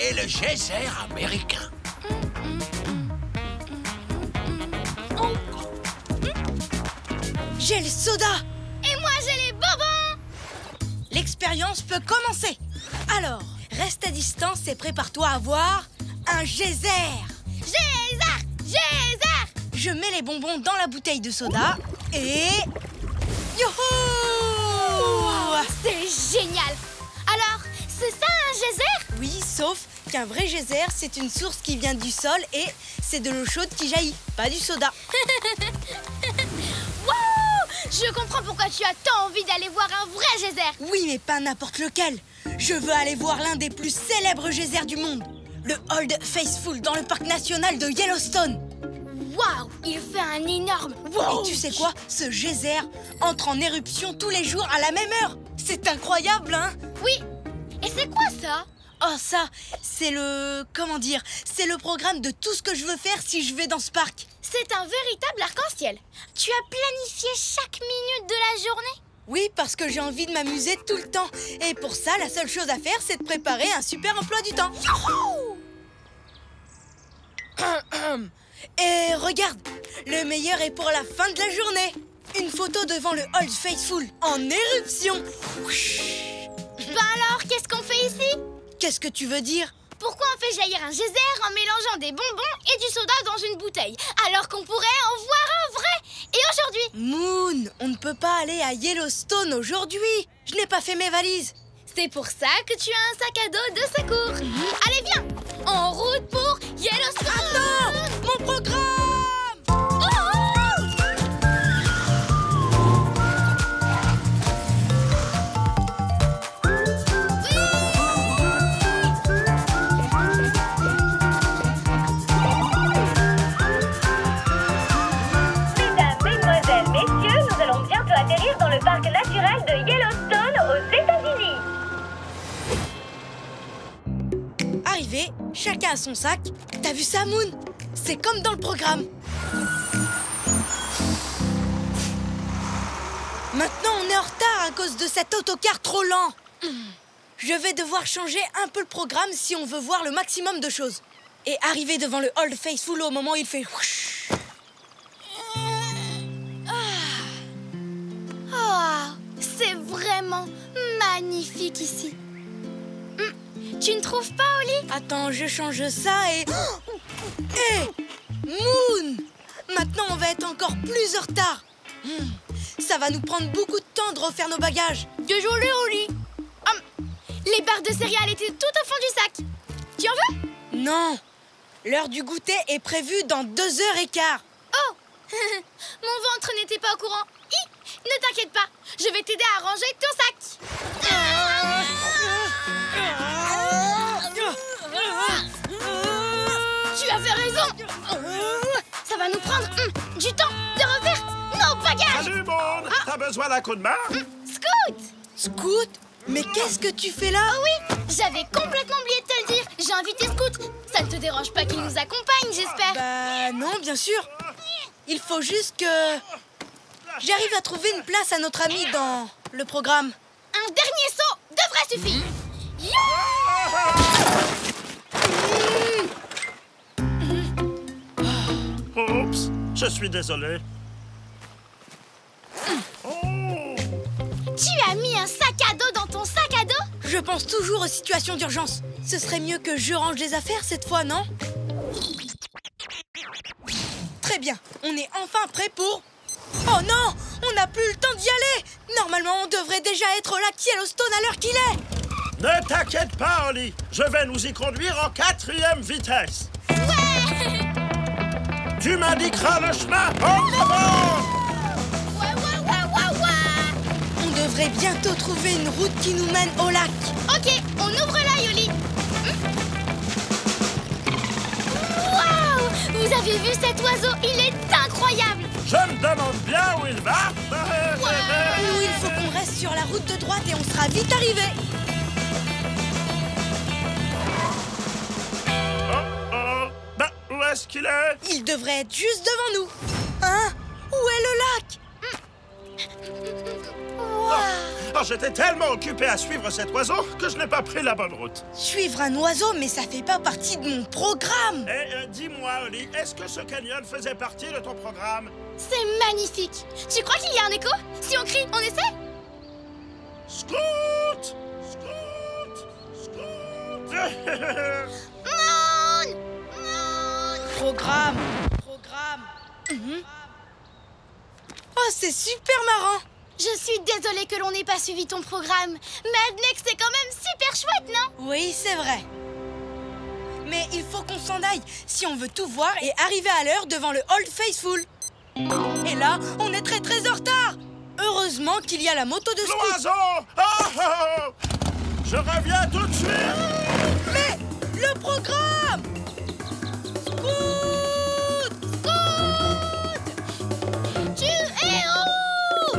et le geyser américain. J'ai le soda. Et moi, j'ai les bonbons. L'expérience peut commencer. Alors, reste à distance et prépare-toi à voir un geyser. Geyser, geyser. Je mets les bonbons dans la bouteille de soda et... Youhou! C'est génial. Alors, c'est ça un geyser? Oui, sauf qu'un vrai geyser, c'est une source qui vient du sol et c'est de l'eau chaude qui jaillit, pas du soda. Wow! Je comprends pourquoi tu as tant envie d'aller voir un vrai geyser. Oui, mais pas n'importe lequel. Je veux aller voir l'un des plus célèbres geysers du monde. Le Old Faithful dans le parc national de Yellowstone. Waouh! Il fait un énorme wow! Et tu sais quoi? Ce geyser entre en éruption tous les jours à la même heure. C'est incroyable, hein? Oui. Et c'est quoi ça? Oh ça, c'est le... comment dire? C'est le programme de tout ce que je veux faire si je vais dans ce parc. C'est un véritable arc-en-ciel. Tu as planifié chaque minute de la journée? Oui, parce que j'ai envie de m'amuser tout le temps. Et pour ça, la seule chose à faire, c'est de préparer un super emploi du temps. Et regarde, le meilleur est pour la fin de la journée. Une photo devant le Old Faithful en éruption. Ben alors, qu'est-ce qu'on fait ici? Qu'est-ce que tu veux dire? Pourquoi on fait jaillir un geyser en mélangeant des bonbons et du soda dans une bouteille, alors qu'on pourrait en voir un vrai? Et aujourd'hui? Moon, on ne peut pas aller à Yellowstone aujourd'hui. Je n'ai pas fait mes valises. C'est pour ça que tu as un sac à dos de secours. Allez, viens! En route pour Yellowstone! Attends! Mon programme! Dans le parc naturel de Yellowstone aux États-Unis. Arrivé, chacun a son sac. T'as vu ça, Moon? C'est comme dans le programme. Maintenant, on est en retard à cause de cet autocar trop lent. Je vais devoir changer un peu le programme si on veut voir le maximum de choses. Et arriver devant le Old Faithful au moment où il fait... C'est vraiment magnifique ici. Tu ne trouves pas, Oli? Attends, je change ça et... Hé! Moon! Maintenant, on va être encore plus en retard. Ça va nous prendre beaucoup de temps de refaire nos bagages. Désolé, Oli. Les barres de céréales étaient tout au fond du sac. Tu en veux? Non! L'heure du goûter est prévue dans 2h15. Oh! Mon ventre n'était pas au courant. Ne t'inquiète pas, je vais t'aider à ranger ton sac. Tu avais raison. Ça va nous prendre du temps de refaire nos bagages. Salut, monde! T'as besoin d'un coup de main? Scoot! Scoot? Mais qu'est-ce que tu fais là? Oh oui, j'avais complètement oublié de te le dire. J'ai invité Scoot. Ça ne te dérange pas qu'il nous accompagne, j'espère? Bah non, bien sûr. Il faut juste que... j'arrive à trouver une place à notre ami dans le programme. Un dernier saut devrait suffire. Oups, je suis désolé. Tu as mis un sac à dos dans ton sac à dos? Je pense toujours aux situations d'urgence. Ce serait mieux que je range les affaires cette fois, non? Très bien, on est enfin prêt pour... Oh non! On n'a plus le temps d'y aller! Normalement, on devrait déjà être au lac Yellowstone à l'heure qu'il est! Ne t'inquiète pas, Oli. Je vais nous y conduire en 4e vitesse. Ouais! Tu m'indiqueras le chemin en avant! Ouais. On devrait bientôt trouver une route qui nous mène au lac. Ok, on ouvre l'œil, Oli. Waouh! Vous avez vu cet oiseau? Il est incroyable! Je me demande bien où il va. Nous, il faut qu'on reste sur la route de droite et on sera vite arrivés. Oh. Bah, où est-ce qu'il est? Il devrait être juste devant nous. Hein? Où est le lac? Waouh! Oh, j'étais tellement occupé à suivre cet oiseau que je n'ai pas pris la bonne route. Suivre un oiseau, mais ça fait pas partie de mon programme. Dis-moi, Oli, est-ce que ce canyon faisait partie de ton programme? C'est magnifique. Tu crois qu'il y a un écho? Si on crie, on essaie? Scoot! Scoot! Scoot! Moon! Moon! Programme. Oh, c'est super marrant. Je suis désolée que l'on n'ait pas suivi ton programme. Mad Next, c'est quand même super chouette, non? Oui, c'est vrai. Mais il faut qu'on s'en aille si on veut tout voir et arriver à l'heure devant le Old Faithful. Et là, on est très très en retard. Heureusement qu'il y a la moto de Scoot. L'oiseau! Oh, oh, oh. Je reviens tout de suite! Mais le programme! Scoot! Tu es où?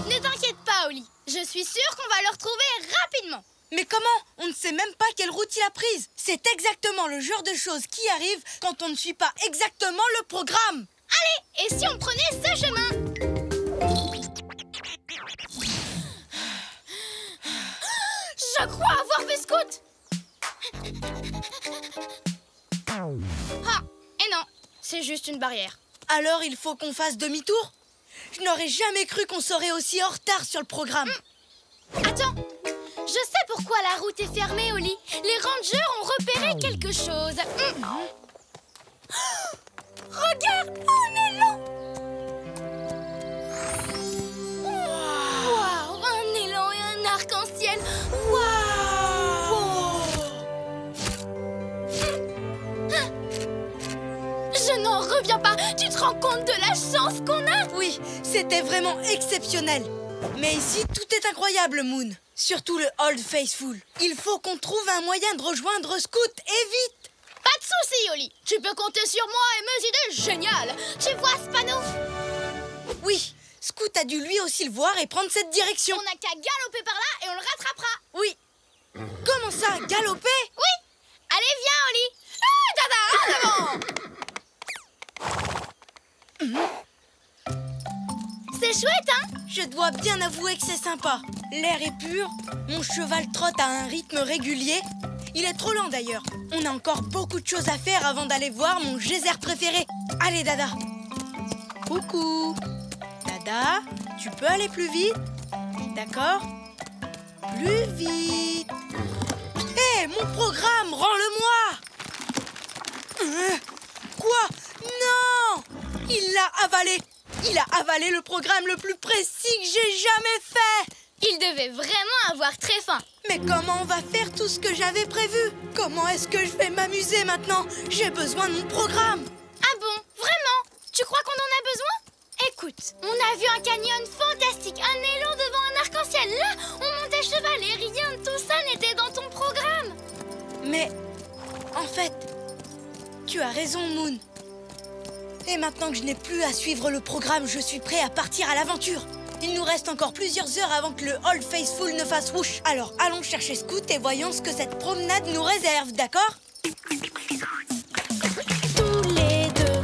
Ne t'inquiète pas, Oli. Je suis sûre qu'on va le retrouver rapidement. Mais comment? On ne sait même pas quelle route il a prise. C'est exactement le genre de choses qui arrive quand on ne suit pas exactement le programme. Allez, et si on prenait ce chemin? Je crois avoir vu Scoot. Ah, et non, c'est juste une barrière. Alors il faut qu'on fasse demi-tour? Je n'aurais jamais cru qu'on serait aussi en retard sur le programme. Attends, je sais pourquoi la route est fermée, Oli. Les rangers ont repéré quelque chose. Regarde, un élan! Waouh, un élan et un arc-en-ciel. Waouh! Je n'en reviens pas. Tu te rends compte de la chance qu'on a? Oui, c'était vraiment exceptionnel. Mais ici, tout est incroyable, Moon. Surtout le Old Faithful. Il faut qu'on trouve un moyen de rejoindre Scoot, et vite! Pas de soucis, Oli. Tu peux compter sur moi et mes idées géniales. Tu vois ce panneau? Oui, Scoot a dû lui aussi le voir et prendre cette direction. On n'a qu'à galoper par là et on le rattrapera. Oui. Comment ça, galoper? Oui. Allez, viens, Oli. Ah, Dada, en avant. C'est chouette, hein? Je dois bien avouer que c'est sympa. L'air est pur, mon cheval trotte à un rythme régulier. Il est trop lent d'ailleurs. On a encore beaucoup de choses à faire avant d'aller voir mon geyser préféré. Allez, Dada. Coucou. Dada, tu peux aller plus vite? D'accord? Plus vite. Hé, mon programme, rends-le-moi! Quoi? Non! Il l'a avalé. Il a avalé le programme le plus précis que j'ai jamais fait. Il devait vraiment avoir très faim. Mais comment on va faire tout ce que j'avais prévu? Comment est-ce que je vais m'amuser maintenant? J'ai besoin de mon programme. Ah bon? Vraiment? Tu crois qu'on en a besoin? Écoute, on a vu un canyon fantastique, un élan devant un arc-en-ciel. Là, on monte à cheval et rien de tout ça n'était dans ton programme. Mais, en fait, tu as raison, Moon. Et maintenant que je n'ai plus à suivre le programme, je suis prêt à partir à l'aventure. Il nous reste encore plusieurs heures avant que le Old Faithful ne fasse whoosh. Alors allons chercher Scoot et voyons ce que cette promenade nous réserve, d'accord? Tous les deux,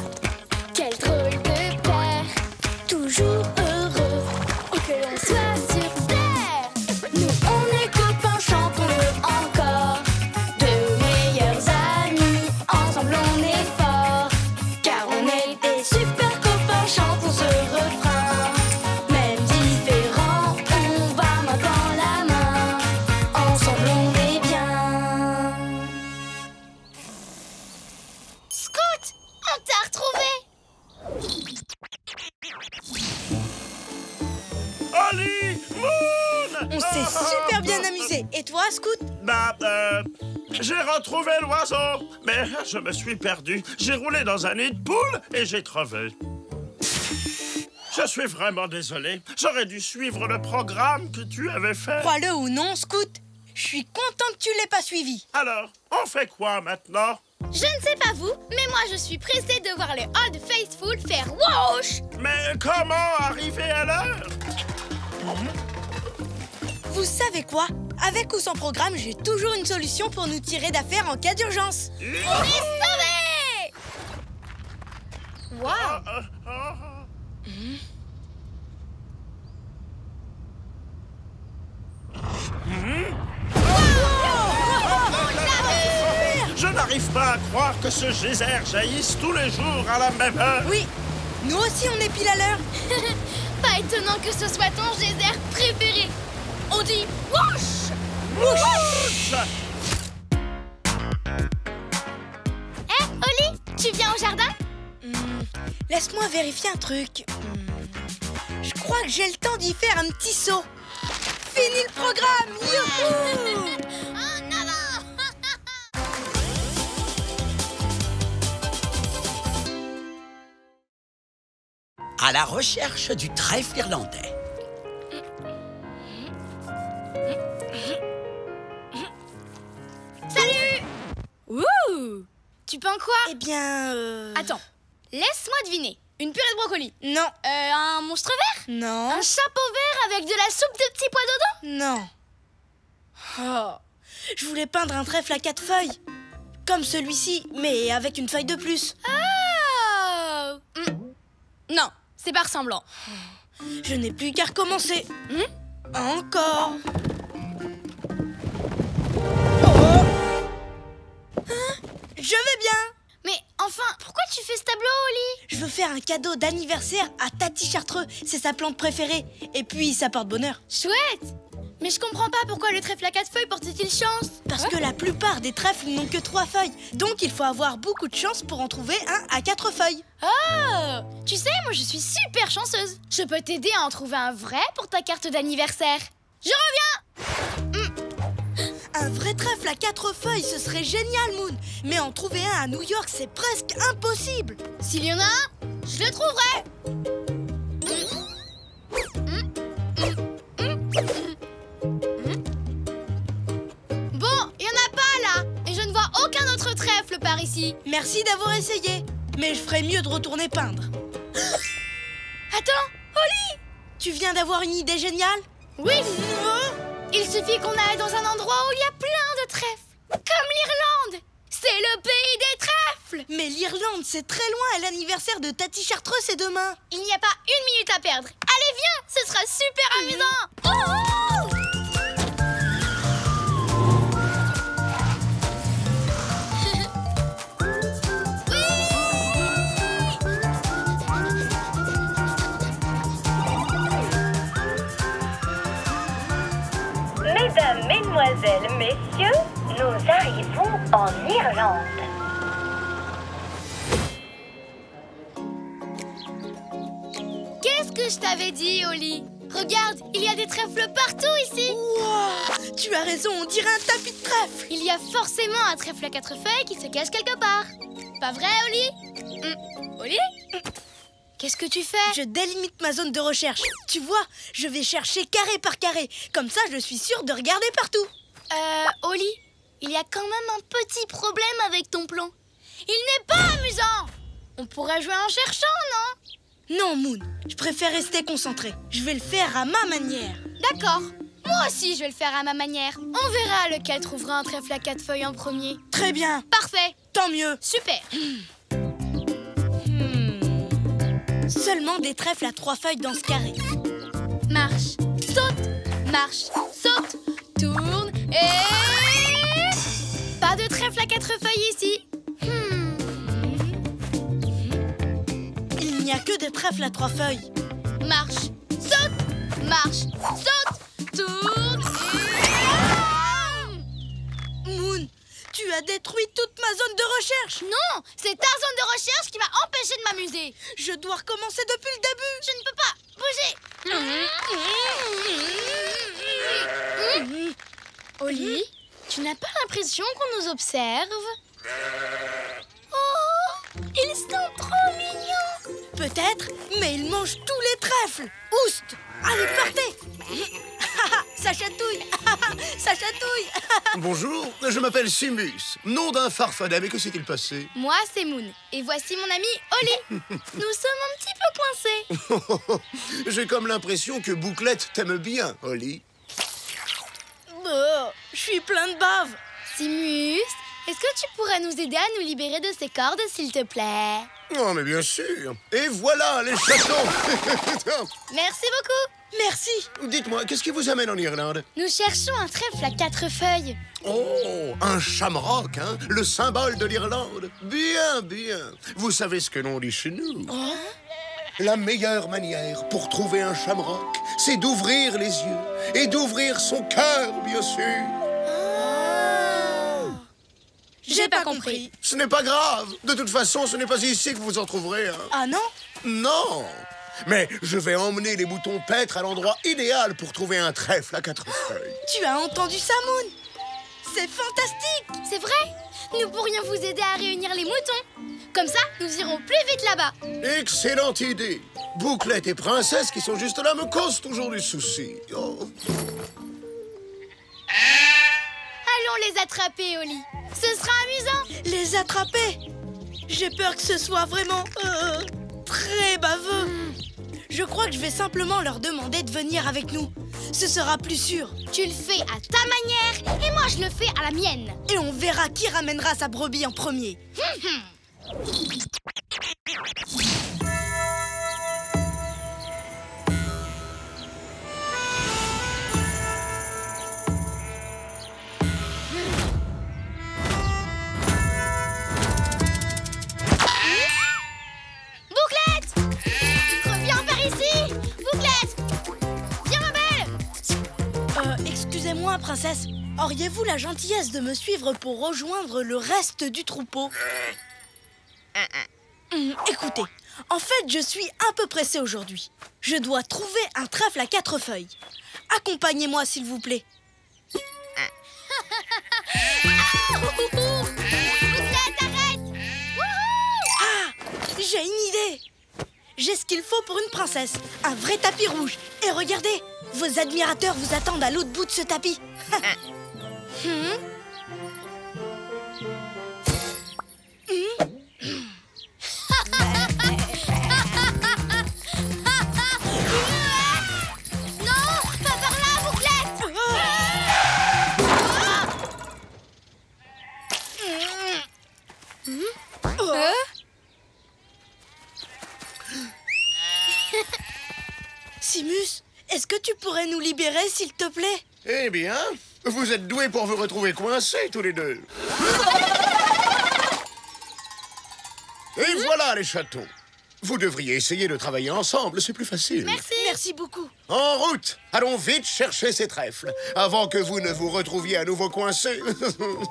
quel drôle de paire. Toujours heureux, où que l'on soit sur terre. Nous on est copains, chantons-le encore. Deux meilleurs amis, ensemble on est forts. Car on est des super copains, chantons ce refrain. Même différents, on va main dans la main. Ensemble on est bien. Scoot, on t'a retrouvé. Oli! Moon! On s'est super bien amusé. Et toi, Scoot? J'ai retrouvé l'oiseau, mais je me suis perdu. J'ai roulé dans un nid de poule et j'ai crevé. Je suis vraiment désolé. J'aurais dû suivre le programme que tu avais fait. Crois-le ou non, Scoot, je suis content que tu l'aies pas suivi. Alors, on fait quoi maintenant? Je ne sais pas vous, mais moi je suis pressée de voir les Old Faithful faire whoosh. Mais comment arriver à l'heure? Vous savez quoi? Avec ou sans programme, j'ai toujours une solution pour nous tirer d'affaire en cas d'urgence. On est sauvés. Waouh. n'arrive pas à croire que ce geyser jaillisse tous les jours à la même heure. Oui, nous aussi on est pile à l'heure. Pas étonnant que ce soit ton geyser préféré. On dit whoosh. Whoosh! Hé, Oli, tu viens au jardin? Laisse-moi vérifier un truc. Je crois que j'ai le temps d'y faire un petit saut. Fini le programme. Youhou! Oh non, non. À la recherche du trèfle irlandais. Salut! Ouh! Tu peins quoi? Eh bien, Attends, laisse-moi deviner. Une purée de brocoli. Non, Un monstre vert? non, Un chapeau vert avec de la soupe de petits pois dedans? non. Oh, je voulais peindre un trèfle à 4 feuilles. Comme celui-ci, mais avec une feuille de plus. Oh! Non, c'est pas ressemblant. Je n'ai plus qu'à recommencer. Encore. Oh. Hein? Je vais bien. Mais enfin, pourquoi tu fais ce tableau, Oli? Je veux faire un cadeau d'anniversaire à Tati Chartreux. C'est sa plante préférée. Et puis, ça porte bonheur. Chouette! Mais je comprends pas pourquoi le trèfle à 4 feuilles porte-t-il chance? Parce que la plupart des trèfles n'ont que 3 feuilles. Donc, il faut avoir beaucoup de chance pour en trouver un à 4 feuilles. Oh! Tu sais, moi je suis super chanceuse. Je peux t'aider à en trouver un vrai pour ta carte d'anniversaire. Je reviens! Un vrai trèfle à 4 feuilles, ce serait génial, Moon. Mais en trouver un à New York, c'est presque impossible. S'il y en a un, je le trouverai. Bon, il y en a pas là. Et je ne vois aucun autre trèfle par ici. Merci d'avoir essayé. Mais je ferais mieux de retourner peindre. Attends, Oli! Tu viens d'avoir une idée géniale? Oui! Il suffit qu'on aille dans un endroit où il y a plein de trèfles. Comme l'Irlande! C'est le pays des trèfles! Mais l'Irlande, c'est très loin et l'anniversaire de Tati Chartreux, c'est demain. Il n'y a pas une minute à perdre. Allez, viens! Ce sera super amusant! Oh, oh! Mesdames, mesdemoiselles, messieurs, nous arrivons en Irlande. Qu'est-ce que je t'avais dit, Oli? Regarde, il y a des trèfles partout ici! Wow, tu as raison, on dirait un tapis de trèfle. Il y a forcément un trèfle à 4 feuilles qui se cache quelque part. Pas vrai, Oli? Oli? Qu'est-ce que tu fais? Je délimite ma zone de recherche. Tu vois, je vais chercher carré par carré. Comme ça, je suis sûre de regarder partout. Oli, il y a quand même un petit problème avec ton plan. Il n'est pas amusant! On pourrait jouer en cherchant, non? Non, Moon, je préfère rester concentrée. Je vais le faire à ma manière. D'accord. Moi aussi, je vais le faire à ma manière. On verra lequel trouvera un trèfle à 4 feuilles en premier. Très bien, Parfait. tant mieux. Super. Seulement des trèfles à 3 feuilles dans ce carré. Marche, saute, tourne et... Pas de trèfle à 4 feuilles ici. Il n'y a que des trèfles à 3 feuilles. Marche, saute, tourne et... Moon, tu as détruit toute ma zone de recherche. Non, c'est ta zone de recherche qui m'a empêché de m'amuser. Je dois recommencer depuis le début. Je ne peux pas bouger. Oli, tu n'as pas l'impression qu'on nous observe? Oh, ils sont trop mignons. Peut-être, mais ils mangent tous les trèfles. Oust! Allez, partez. Ça chatouille. Ça chatouille. Bonjour, je m'appelle Simus, nom d'un farfadet, mais que s'est-il passé? Moi, c'est Moon. Et voici mon ami Oli. Nous sommes un petit peu coincés. J'ai comme l'impression que Bouclette t'aime bien, Oli. Oh, je suis plein de bave. Simus, est-ce que tu pourrais nous aider à nous libérer de ces cordes, s'il te plaît? Oh, mais bien sûr. Et voilà les chatons. Merci beaucoup. Merci. Dites-moi, qu'est-ce qui vous amène en Irlande? Nous cherchons un trèfle à 4 feuilles. Oh, un shamrock, hein? Le symbole de l'Irlande. Bien, bien. Vous savez ce que l'on dit chez nous? La meilleure manière pour trouver un shamrock, c'est d'ouvrir les yeux et d'ouvrir son cœur, bien sûr. J'ai pas compris. Ce n'est pas grave. De toute façon, ce n'est pas ici que vous en trouverez un. Ah non? Non. Mais je vais emmener les boutons paîtres à l'endroit idéal pour trouver un trèfle à 4 feuilles. Tu as entendu ça, Moon? C'est fantastique! C'est vrai? Nous pourrions vous aider à réunir les moutons. Comme ça, nous irons plus vite là-bas. Excellente idée. Bouclette et Princesse, qui sont juste là, me causent toujours du souci. Oh. Allons les attraper, Oli. Ce sera amusant. Les attraper? J'ai peur que ce soit vraiment très baveux. Je crois que je vais simplement leur demander de venir avec nous. Ce sera plus sûr. Tu le fais à ta manière et moi je le fais à la mienne. Et on verra qui ramènera sa brebis en premier. Bouclette! Reviens par ici! Bouclette! Viens, ma belle! Excusez-moi, princesse. Auriez-vous la gentillesse de me suivre pour rejoindre le reste du troupeau? Écoutez, en fait, je suis un peu pressée aujourd'hui. Je dois trouver un trèfle à 4 feuilles. Accompagnez-moi, s'il vous plaît. Bouclette, arrête! Wouhou! Ah! J'ai une idée! J'ai ce qu'il faut pour une princesse. Un vrai tapis rouge. Et regardez, vos admirateurs vous attendent à l'autre bout de ce tapis. Non, pas par là, Bouclette! Simus, est-ce que tu pourrais nous libérer, s'il te plaît? Eh bien, vous êtes doués pour vous retrouver coincés, tous les deux. Et voilà les chatons. Vous devriez essayer de travailler ensemble, c'est plus facile. Merci. Merci beaucoup. En route! Allons vite chercher ces trèfles, avant que vous ne vous retrouviez à nouveau coincés.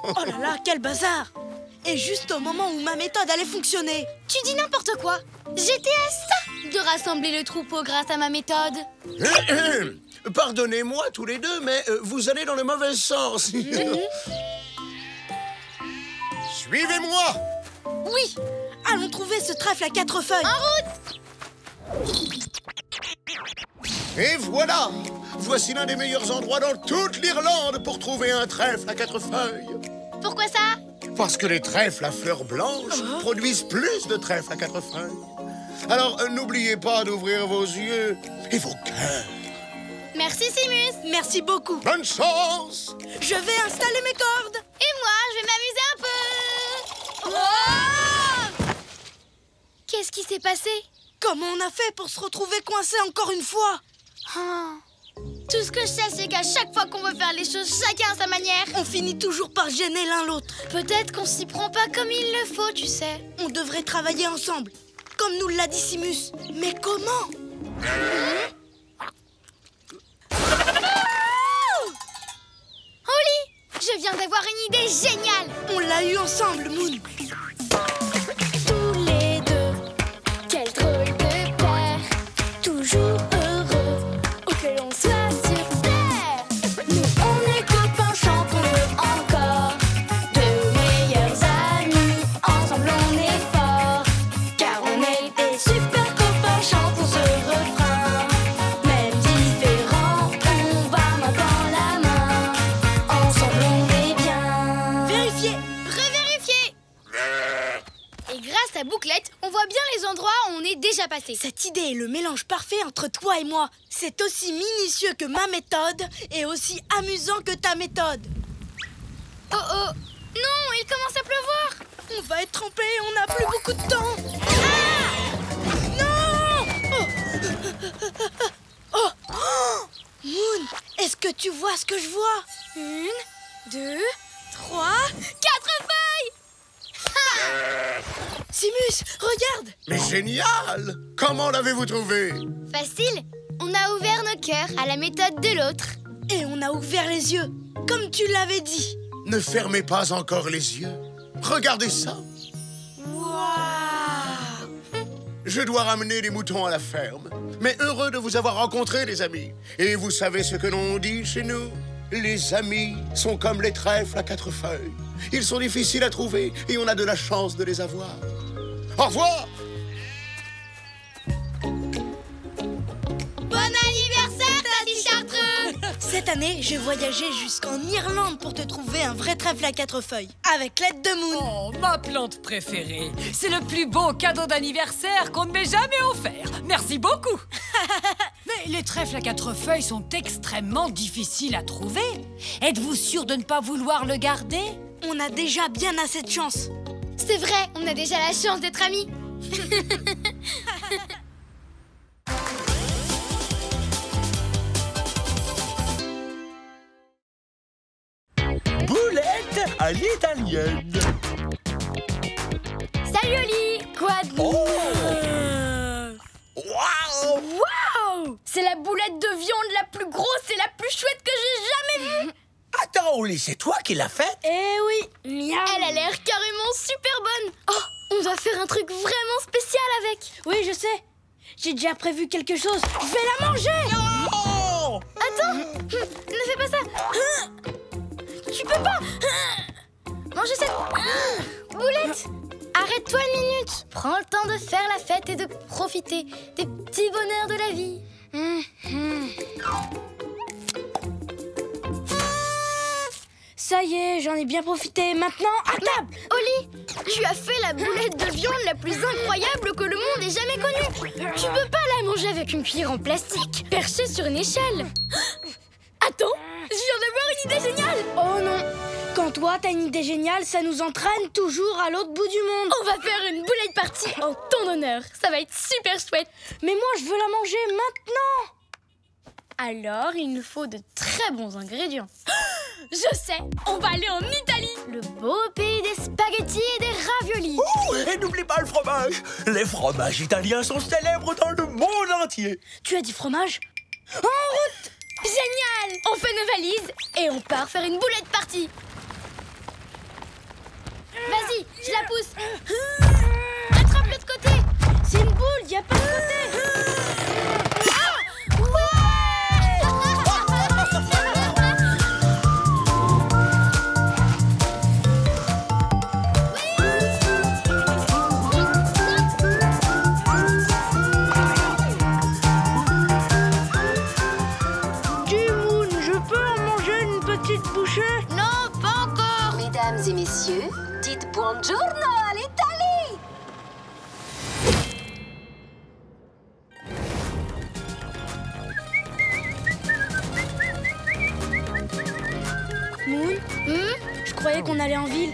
Oh là là, quel bazar! Et juste au moment où ma méthode allait fonctionner. Tu dis n'importe quoi. J'étais à ça de rassembler le troupeau grâce à ma méthode. Pardonnez-moi tous les deux, mais vous allez dans le mauvais sens. Suivez-moi! Oui! Allons trouver ce trèfle à 4 feuilles. En route! Et voilà! Voici l'un des meilleurs endroits dans toute l'Irlande pour trouver un trèfle à 4 feuilles. Pourquoi ça? Parce que les trèfles à fleurs blanches produisent plus de trèfles à 4 feuilles. Alors, n'oubliez pas d'ouvrir vos yeux et vos cœurs. Merci, Simus. Merci beaucoup. Bonne chance! Je vais installer mes cordes. Et moi, je vais m'amuser un peu. Oh! Qu'est-ce qui s'est passé? Comment on a fait pour se retrouver coincés encore une fois? Tout ce que je sais, c'est qu'à chaque fois qu'on veut faire les choses chacun à sa manière, On finit toujours par gêner l'un l'autre. peut-être qu'on s'y prend pas comme il le faut, tu sais. On devrait travailler ensemble, comme nous l'a dit Simus. Mais comment? Oli, je viens d'avoir une idée géniale. On l'a eu ensemble, Moon. Tous les deux, quel drôle de paire, toujours heureux, où que l'on soit sur terre. Nous on est copains, chantons-le encore, de meilleurs amis, ensemble on est forts, car on est des super copains, chantons ce refrain. Même différents, on va main dans la main, ensemble on est bien. Vérifiez. Revérifier. Et grâce à Bouclette, on voit bien les endroits où on est déjà passé. Cette idée est le mélange parfait entre toi et moi. C'est aussi minutieux que ma méthode et aussi amusant que ta méthode. Oh oh. Non, il commence à pleuvoir. On va être trempés, on n'a plus beaucoup de temps. Ah! Non! Oh! Moon, est-ce que tu vois ce que je vois? 1, 2, 3, 4 feuilles! Simus, regarde! Mais génial! Comment l'avez-vous trouvé? Facile. On a ouvert nos cœurs à la méthode de l'autre. Et on a ouvert les yeux, comme tu l'avais dit. Ne fermez pas encore les yeux. Regardez ça. Waouh! Je dois ramener les moutons à la ferme. Mais heureux de vous avoir rencontrés, les amis. Et vous savez ce que l'on dit chez nous? Les amis sont comme les trèfles à 4 feuilles. Ils sont difficiles à trouver et on a de la chance de les avoir. Au revoir! Bon anniversaire, Tati Chartreux! Cette année, j'ai voyagé jusqu'en Irlande pour te trouver un vrai trèfle à 4 feuilles, avec l'aide de Moon. Oh, ma plante préférée. C'est le plus beau cadeau d'anniversaire qu'on ne m'ait jamais offert. Merci beaucoup. Mais les trèfles à 4 feuilles sont extrêmement difficiles à trouver. Êtes-vous sûr de ne pas vouloir le garder? On a déjà bien assez de chance. C'est vrai, on a déjà la chance d'être amis. Boulette à l'italienne. Salut Oli! Quoi de Oh! Waouh! Waouh! C'est la boulette de viande la plus grosse et la plus chouette que j'ai jamais vue! Attends, Oli, c'est toi qui l'as faite? Eh oui, miam. Elle a l'air carrément super bonne! Oh, on va faire un truc vraiment spécial avec! Oui, je sais. J'ai déjà prévu quelque chose. Je vais la manger. Oh! Attends! Ne fais pas ça! Tu peux pas! Manger cette boulette! Arrête-toi une minute! Prends le temps de faire la fête et de profiter des petits bonheurs de la vie. Ça y est, j'en ai bien profité. Maintenant, à table. Oli, tu as fait la boulette de viande la plus incroyable que le monde ait jamais connue. Tu peux pas la manger avec une cuillère en plastique, perchée sur une échelle. Attends, je viens d'avoir une idée géniale. Oh non. Quand toi, t'as une idée géniale, ça nous entraîne toujours à l'autre bout du monde. On va faire une boulette party en ton honneur. Ça va être super chouette. Mais moi, je veux la manger maintenant. Alors, il nous faut de très bons ingrédients. Je sais, on va aller en Italie. Le beau pays des spaghettis et des raviolis. Oh, et n'oublie pas le fromage. Les fromages italiens sont célèbres dans le monde entier. Tu as dit fromage? En route. Génial! On fait nos valises et on part faire une boulette party. Vas-y, je la pousse. Attrape l'autre côté. C'est une boule, y a pas de côté. Ah! Dis Moon, je peux en manger une petite bouchée? Non, pas encore. Mesdames et messieurs, dites buongiorno à l'Italie! Moon, je croyais qu'on allait en ville.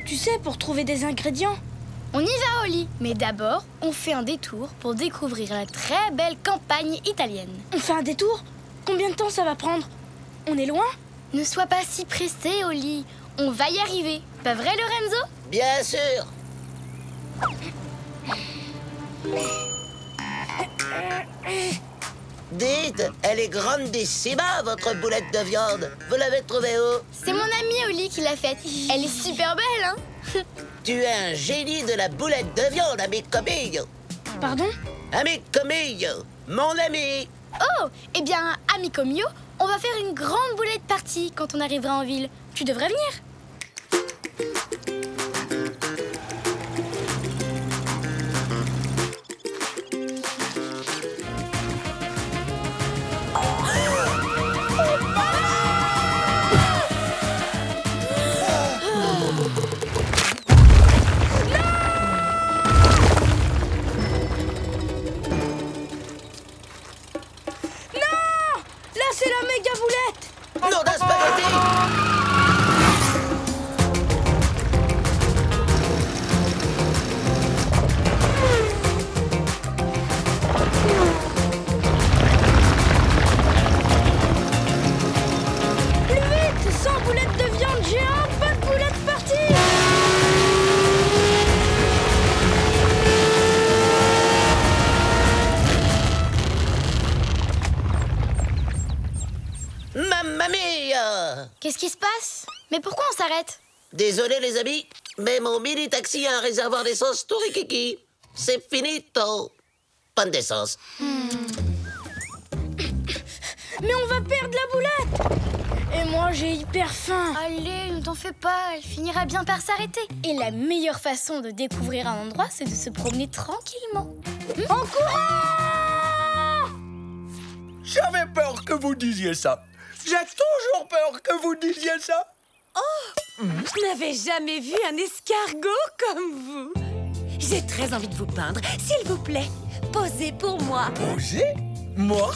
Tu sais, pour trouver des ingrédients. On y va, Oli. Mais d'abord, on fait un détour pour découvrir la très belle campagne italienne. On fait un détour? Combien de temps ça va prendre? On est loin? Ne sois pas si pressé, Oli. On va y arriver. Pas vrai, Lorenzo? Bien sûr. Dites, elle est grandissima, votre boulette de viande. Vous l'avez trouvée où? C'est mon amie Oli qui l'a faite. Elle est super belle, hein? Tu es un génie de la boulette de viande, amico mio. Pardon? Amico mio, mon ami. Oh, eh bien, amico mio, on va faire une grande boulette party quand on arrivera en ville. Tu devrais venir. Là, c'est la méga boulette! Non d'un spaghetti. se passe? Mais pourquoi on s'arrête? Désolé les amis, mais mon mini-taxi a un réservoir d'essence tout rikiki. C'est finito. Panne d'essence. Mais on va perdre la boulette! Et moi, j'ai hyper faim. Allez, ne t'en fais pas, elle finira bien par s'arrêter. Et la meilleure façon de découvrir un endroit, c'est de se promener tranquillement. En courant! J'avais peur que vous disiez ça. J'ai toujours peur que vous disiez ça. Je n'avais jamais vu un escargot comme vous. J'ai très envie de vous peindre. S'il vous plaît, posez pour moi. Posez? Moi?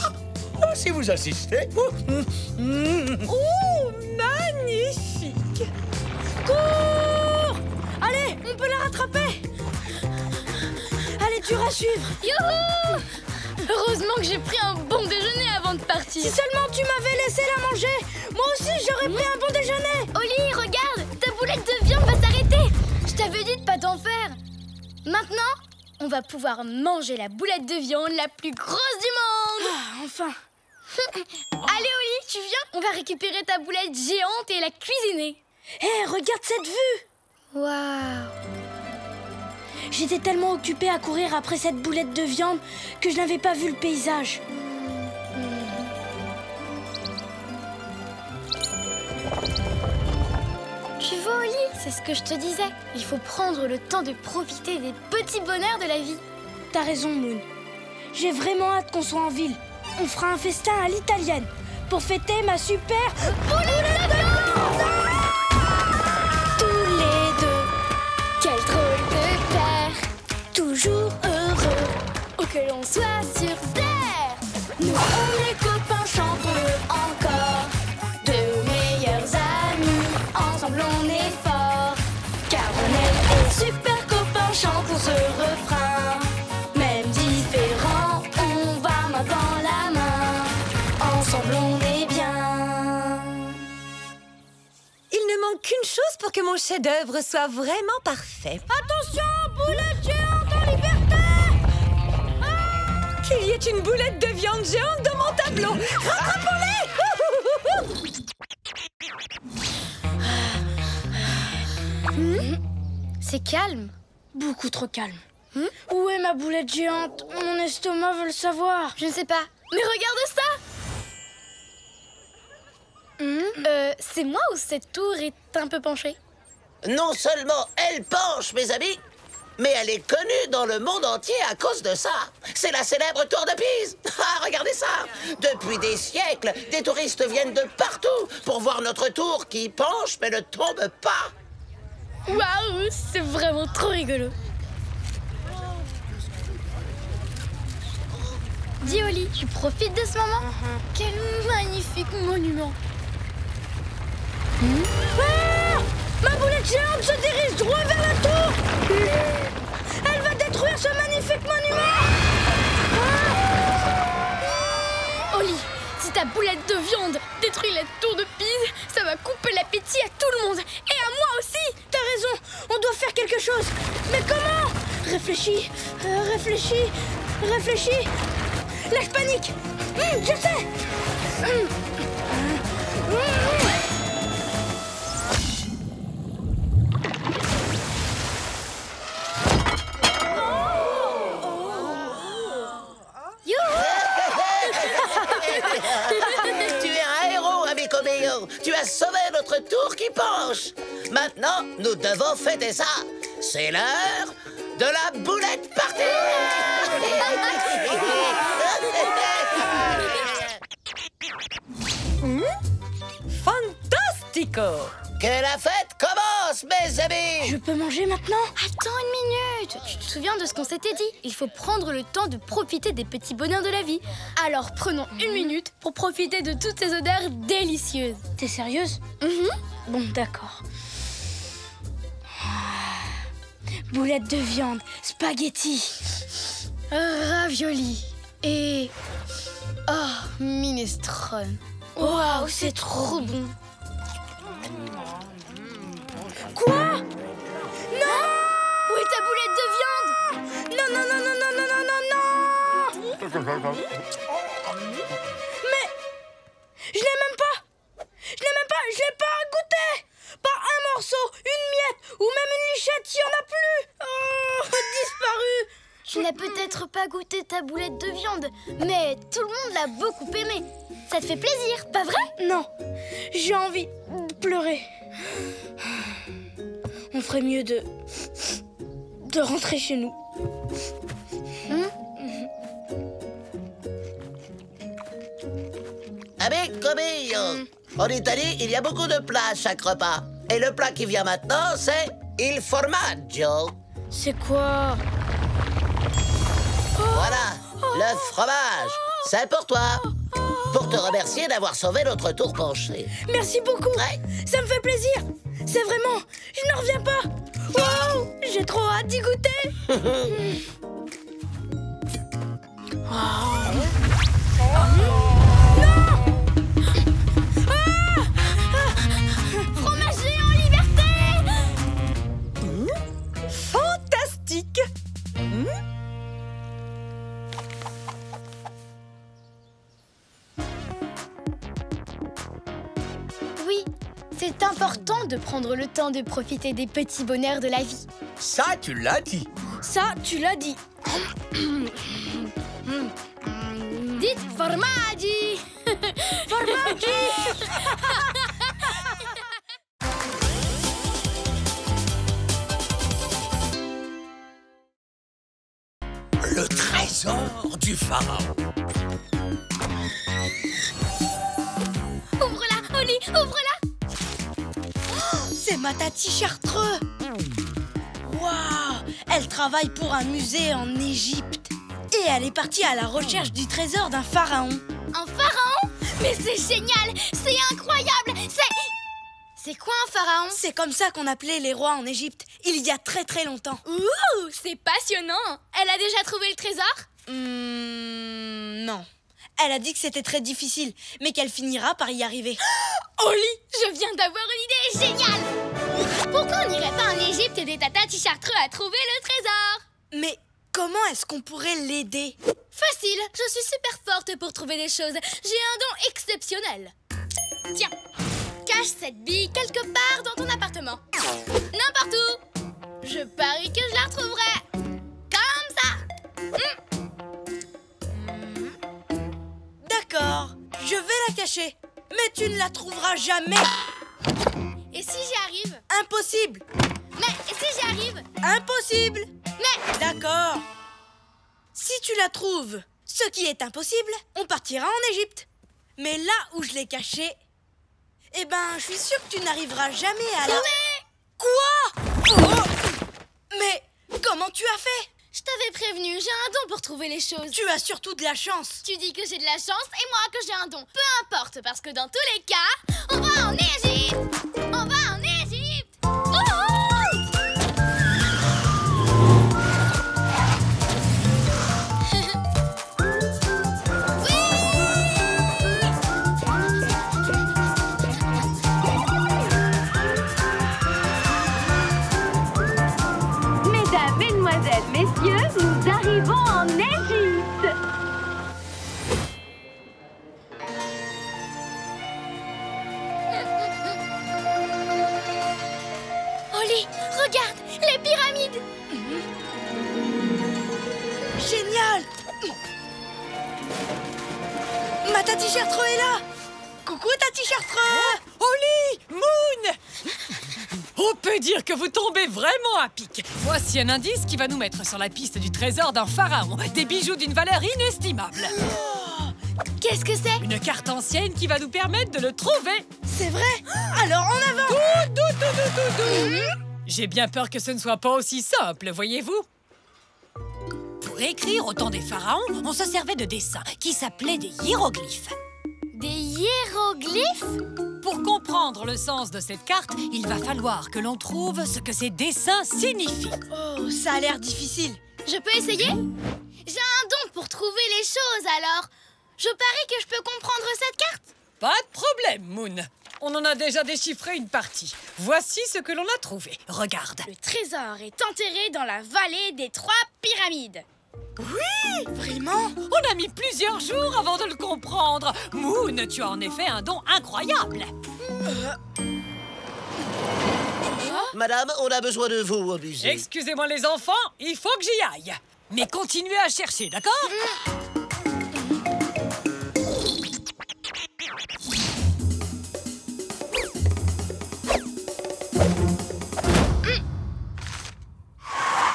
Ah, si vous insistez. Oh, magnifique! Cours! Allez, on peut la rattraper! Allez, dur à suivre! Youhou! Heureusement que j'ai pris un bon déjeuner avant de partir. Si seulement tu m'avais laissé la manger, moi aussi j'aurais pris un bon déjeuner! Oli, regarde, ta boulette de viande va s'arrêter. Je t'avais dit de pas t'en faire. Maintenant, on va pouvoir manger la boulette de viande la plus grosse du monde. Ah, enfin! Allez, Oli, tu viens? On va récupérer ta boulette géante et la cuisiner. Hé, regarde cette vue! Waouh! J'étais tellement occupée à courir après cette boulette de viande que je n'avais pas vu le paysage. Tu vois, Oli, c'est ce que je te disais. Il faut prendre le temps de profiter des petits bonheurs de la vie. T'as raison, Moon. J'ai vraiment hâte qu'on soit en ville. On fera un festin à l'italienne pour fêter ma super boulette de viande! Tous les deux, quel drôle de père, toujours heureux, où que l'on soit sur terre. Nous, on est copains, chantons-le encore, de meilleurs amis, ensemble on est forts, car on est des super copains, chantons ce refrain. Même différents, on va main dans la main, ensemble on est bien. Il ne manque qu'une chose pour que mon chef-d'œuvre soit vraiment parfait. Attention, boulette géante en liberté! Qu'il y ait une boulette de viande géante dans mon tableau. Rattrapons-les! C'est calme. Beaucoup trop calme. Où est ma boulette géante? Mon estomac veut le savoir. Je ne sais pas. Mais regarde ça! C'est moi ou cette tour est un peu penchée? Non seulement elle penche, mes amis, mais elle est connue dans le monde entier à cause de ça. C'est la célèbre tour de Pise. Ah, regardez ça! Depuis des siècles, des touristes viennent de partout pour voir notre tour qui penche mais ne tombe pas. Waouh, c'est vraiment trop rigolo. Dis Oli, tu profites de ce moment? Quel magnifique monument! Ah! Ma boulette géante se dirige droit vers la tour! Elle va détruire ce magnifique monument! Oli, si ta boulette de viande détruit la tour de Pise, ça va couper l'appétit à tout le monde. Et à moi aussi! T'as raison, on doit faire quelque chose. Mais comment? Réfléchis, réfléchis, réfléchis. Lâche panique. Je sais. Tu es un héros, amico mio. Tu as sauvé notre tour qui penche. Maintenant, nous devons fêter ça. C'est l'heure de la boulette partie. Fantastico! Que la fête commence, mes amis. Je peux manger maintenant? Attends une minute. Tu te souviens de ce qu'on s'était dit? Il faut prendre le temps de profiter des petits bonheurs de la vie. Alors prenons une minute pour profiter de toutes ces odeurs délicieuses. T'es sérieuse? Bon, d'accord. Boulette de viande, spaghetti. Ravioli et... oh, minestrone. Waouh, c'est trop bon. Quoi? Non! Où est ta boulette de viande? Non, non, non, non, non, non, non, non, non! Mais... je l'ai même pas! Je l'ai même pas! Je l'ai pas n'a peut-être pas goûté ta boulette de viande, mais tout le monde l'a beaucoup aimée. Ça te fait plaisir, pas vrai? Non, j'ai envie de pleurer. On ferait mieux de rentrer chez nous. Amici, en Italie, il y a beaucoup de plats à chaque repas. Et le plat qui vient maintenant, c'est il formaggio. C'est quoi? Voilà, le fromage. C'est pour toi. Pour te remercier d'avoir sauvé notre tour penché. Merci beaucoup. Ouais. Ça me fait plaisir. C'est vraiment... Je n'en reviens pas. Wow, j'ai trop hâte d'y goûter. Fromager en liberté! Fantastique! Oui, c'est important de prendre le temps de profiter des petits bonheurs de la vie. Ça, tu l'as dit. Ça, tu l'as dit. Dites formaggi! Formaggi! Le trésor du pharaon. Ouvre-la, Oli, ouvre-la! C'est ma tati Chartreux. Waouh! Elle travaille pour un musée en Égypte. Et elle est partie à la recherche du trésor d'un pharaon. Un pharaon? Mais c'est génial! C'est incroyable! C'est quoi un pharaon? C'est comme ça qu'on appelait les rois en Égypte, il y a très très longtemps. Ouh! C'est passionnant! Elle a déjà trouvé le trésor? Non. Elle a dit que c'était très difficile, mais qu'elle finira par y arriver. Oli, je viens d'avoir une idée géniale! Pourquoi on n'irait pas en Égypte aider ta tati Chartreux à trouver le trésor? Mais comment est-ce qu'on pourrait l'aider? Facile, je suis super forte pour trouver des choses. J'ai un don exceptionnel. Tiens, cache cette bille quelque part dans ton appartement. N'importe où. Je parie que je la retrouverai. Comme ça. D'accord, je vais la cacher. Mais tu ne la trouveras jamais. Et si j'y arrive? Impossible. Mais et si j'y arrive? Impossible. Mais... D'accord. Si tu la trouves, ce qui est impossible, on partira en Égypte. Mais là où je l'ai cachée, eh ben, je suis sûre que tu n'arriveras jamais à la... Mais... Quoi? Oh! Mais comment tu as fait? Je t'avais prévenu, j'ai un don pour trouver les choses. Tu as surtout de la chance. Tu dis que j'ai de la chance et moi que j'ai un don. Peu importe, parce que dans tous les cas, on va en Égypte. On va en Égypte. Oh! Mesdames, mesdemoiselles, messieurs, nous arrivons en Égypte. Oli, regarde, les pyramides. Génial! Ma tati Chartreux est là! Coucou tati Chartreux! Oli! Moon! On peut dire que vous tombez vraiment à pic. Voici un indice qui va nous mettre sur la piste du trésor d'un pharaon. Des bijoux d'une valeur inestimable. Qu'est-ce que c'est? Une carte ancienne qui va nous permettre de le trouver. C'est vrai? Alors en avant! J'ai bien peur que ce ne soit pas aussi simple, voyez-vous. Pour écrire au temps des pharaons, on se servait de dessins qui s'appelaient des hiéroglyphes. Des hiéroglyphes? Pour comprendre le sens de cette carte, il va falloir que l'on trouve ce que ces dessins signifient. Oh, ça a l'air difficile. Je peux essayer? J'ai un don pour trouver les choses, alors je parie que je peux comprendre cette carte. Pas de problème, Moon. On en a déjà déchiffré une partie. Voici ce que l'on a trouvé. Regarde. Le trésor est enterré dans la vallée des 3 pyramides. Oui! Vraiment? On a mis plusieurs jours avant de le comprendre. Moon, tu as en effet un don incroyable. Madame, on a besoin de vous au musée. Excusez-moi les enfants, il faut que j'y aille. Mais continuez à chercher, d'accord?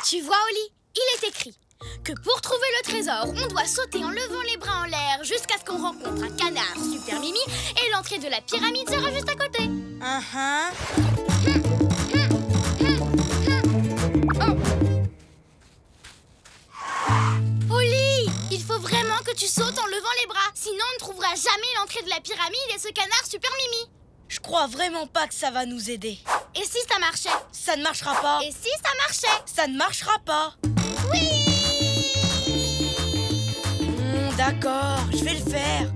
Tu vois, Oli, il est écrit que pour trouver le trésor, on doit sauter en levant les bras en l'air jusqu'à ce qu'on rencontre un canard super mimi et l'entrée de la pyramide sera juste à côté. Oli, il faut vraiment que tu sautes en levant les bras, sinon on ne trouvera jamais l'entrée de la pyramide et ce canard super mimi. Je crois vraiment pas que ça va nous aider. Et si ça marchait? Ça ne marchera pas. Et si ça marchait? Ça ne marchera pas. Oui! D'accord, je vais le faire.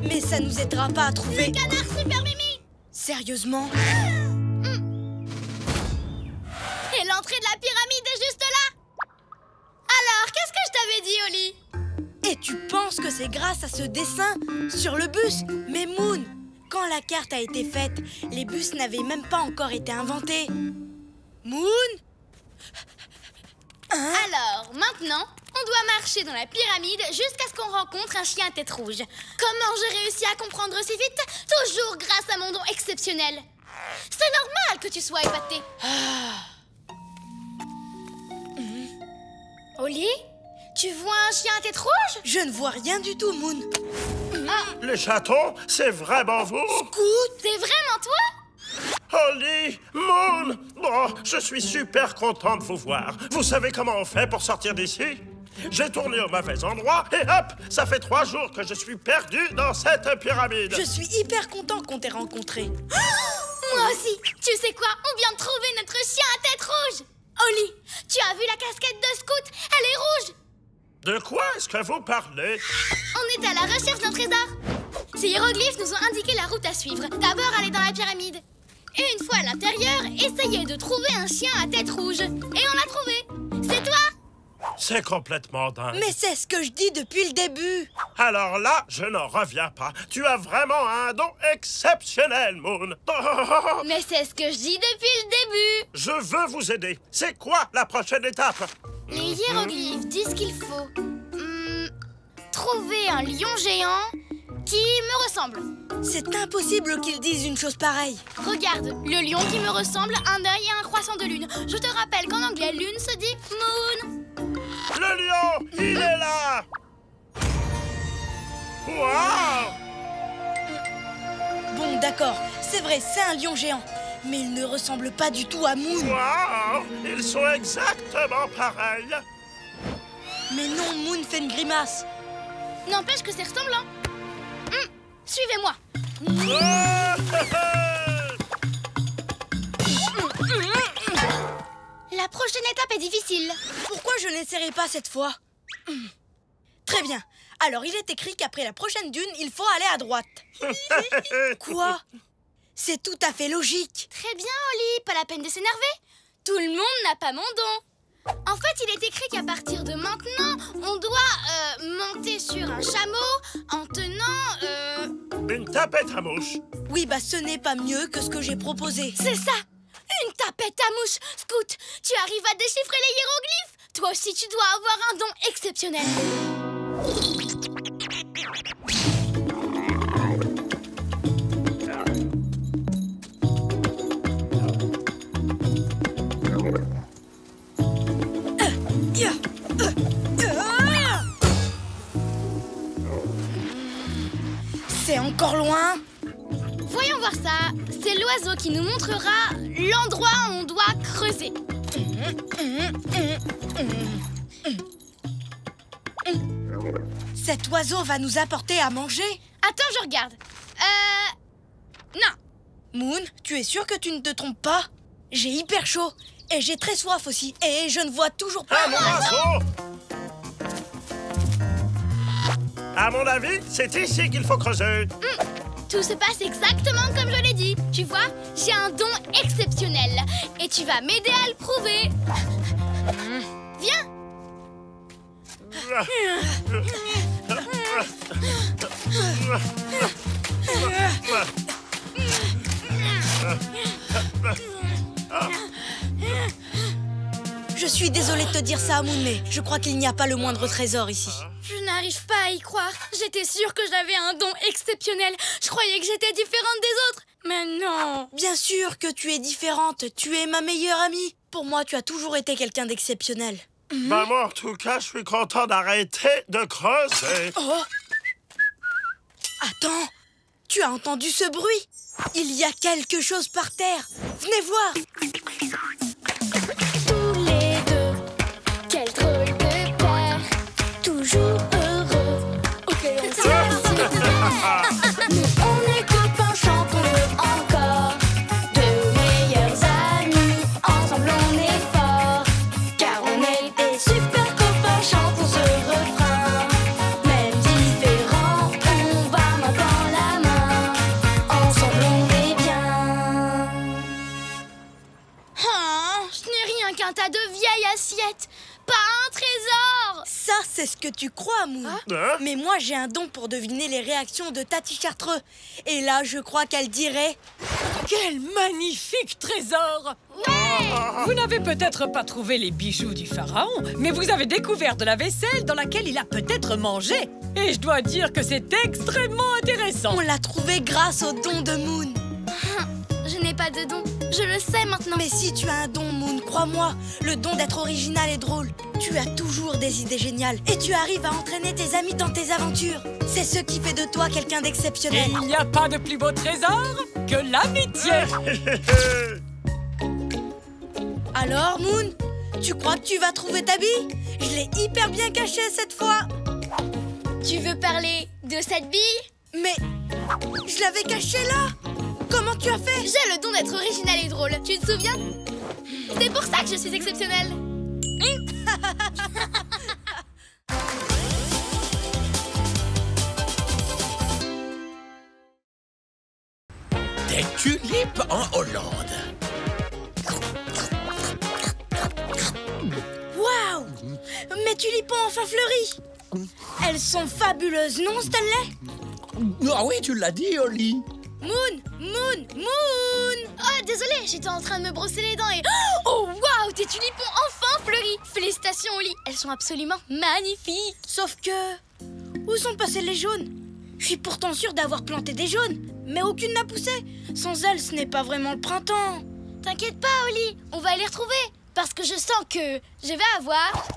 Mais ça nous aidera pas à trouver... Le canard super mimi! Sérieusement? Et l'entrée de la pyramide est juste là! Alors, qu'est-ce que je t'avais dit, Oli? Et tu penses que c'est grâce à ce dessin sur le bus? Mais Moon, quand la carte a été faite, les bus n'avaient même pas encore été inventés. Moon? Alors, maintenant, on doit marcher dans la pyramide jusqu'à ce qu'on rencontre un chien à tête rouge. Comment j'ai réussi à comprendre si vite? Toujours grâce à mon don exceptionnel. C'est normal que tu sois épaté. Oli, tu vois un chien à tête rouge? Je ne vois rien du tout, Moon. Les chatons, c'est vraiment vous? Scoot, c'est vraiment toi? Oli, Moon, bon, je suis super content de vous voir. Vous savez comment on fait pour sortir d'ici? J'ai tourné au mauvais endroit et hop, ça fait 3 jours que je suis perdu dans cette pyramide. Je suis hyper content qu'on t'ait rencontré. Moi aussi. Tu sais quoi? On vient de trouver notre chien à tête rouge. Oli, tu as vu la casquette de Scout? Elle est rouge. De quoi est-ce que vous parlez? On est à la recherche d'un trésor. Ces hiéroglyphes nous ont indiqué la route à suivre. D'abord, aller dans la pyramide. Et une fois à l'intérieur, essayer de trouver un chien à tête rouge. Et on l'a trouvé. C'est toi? C'est complètement dingue. Mais c'est ce que je dis depuis le début. Alors là, je n'en reviens pas. Tu as vraiment un don exceptionnel, Moon. Mais c'est ce que je dis depuis le début. Je veux vous aider. C'est quoi la prochaine étape? Les hiéroglyphes disent qu'il faut trouver un lion géant qui me ressemble. C'est impossible qu'ils disent une chose pareille. Regarde, le lion qui me ressemble, un œil et un croissant de lune. Je te rappelle qu'en anglais, lune se dit moon. Le lion, il est là. Waouh! Bon, d'accord, c'est vrai, c'est un lion géant. Mais il ne ressemble pas du tout à Moon. Waouh! Ils sont exactement pareils. Mais non, Moon fait une grimace. N'empêche que c'est ressemblant. Suivez-moi. La prochaine étape est difficile. Pourquoi je n'essaierai pas cette fois? Très bien. Alors, il est écrit qu'après la prochaine dune, il faut aller à droite. Quoi? C'est tout à fait logique. Très bien, Oli. Pas la peine de s'énerver. Tout le monde n'a pas mon don. En fait, il est écrit qu'à partir de maintenant, on doit monter sur un chameau en tenant... Une tapette à mouche. Oui, bah ce n'est pas mieux que ce que j'ai proposé. C'est ça! Une tapette à mouche! Scout, tu arrives à déchiffrer les hiéroglyphes? Toi aussi, tu dois avoir un don exceptionnel. C'est encore loin. Voyons voir ça. C'est l'oiseau qui nous montrera l'endroit où on doit creuser. Cet oiseau va nous apporter à manger. Attends, je regarde. Non. Moon, tu es sûr que tu ne te trompes pas? J'ai hyper chaud. Et j'ai très soif aussi. Et je ne vois toujours pas... Un oiseau! À mon avis, c'est ici qu'il faut creuser. Tout se passe exactement comme je l'ai dit. Tu vois, j'ai un don exceptionnel. Et tu vas m'aider à le prouver. Viens. Je suis désolée de te dire ça, Moon, mais je crois qu'il n'y a pas le moindre trésor ici. Je n'arrive pas à y croire. J'étais sûre que j'avais un don exceptionnel. Je croyais que j'étais différente des autres. Mais non. Bien sûr que tu es différente. Tu es ma meilleure amie. Pour moi, tu as toujours été quelqu'un d'exceptionnel. Bah moi, en tout cas, je suis content d'arrêter de creuser. Oh! Attends, tu as entendu ce bruit? Il y a quelque chose par terre. Venez voir. Tous les deux, quel drôle de paire. Toujours heureux, ok on soit sur terre. Nous on est copains, chantons-le encore. Deux meilleurs amis, ensemble on est forts. Car on est des super copains, chantons ce refrain. Même différents, on va main dans la main. Ensemble on est bien. Oh, ce n'est rien qu'un tas de vieilles assiettes, pas un trésor. Ça, c'est ce que tu crois, Moon. Hein? Mais moi, j'ai un don pour deviner les réactions de Tati Chartreux. Et là, je crois qu'elle dirait... Quel magnifique trésor! Vous n'avez peut-être pas trouvé les bijoux du pharaon, mais vous avez découvert de la vaisselle dans laquelle il a peut-être mangé. Et je dois dire que c'est extrêmement intéressant. On l'a trouvé grâce au don de Moon. Je n'ai pas de don, je le sais maintenant. Mais si tu as un don, Moon, crois-moi, le don d'être original et drôle. Tu as toujours des idées géniales et tu arrives à entraîner tes amis dans tes aventures. C'est ce qui fait de toi quelqu'un Et d'exceptionnel. il n'y a pas de plus beau trésor que l'amitié. Alors, Moon, tu crois que tu vas trouver ta bille? Je l'ai hyper bien cachée cette fois. Tu veux parler de cette bille? Mais je l'avais cachée là. Comment tu as fait? J'ai le don d'être original et drôle, tu te souviens? C'est pour ça que je suis exceptionnelle. Des tulipes en Hollande. Waouh! Mes tulipes ont enfin fleuri. Elles sont fabuleuses, non, Stanley? Ah oui, tu l'as dit, Oli. Moon! Moon! Moon! Oh, désolée, j'étais en train de me brosser les dents et... Oh, waouh, tes tulipes ont enfin fleuri. Félicitations, Oli, elles sont absolument magnifiques. Sauf que... Où sont passés les jaunes? Je suis pourtant sûre d'avoir planté des jaunes, mais aucune n'a poussé. Sans elles, ce n'est pas vraiment le printemps. T'inquiète pas, Oli, on va les retrouver. Parce que je sens que je vais avoir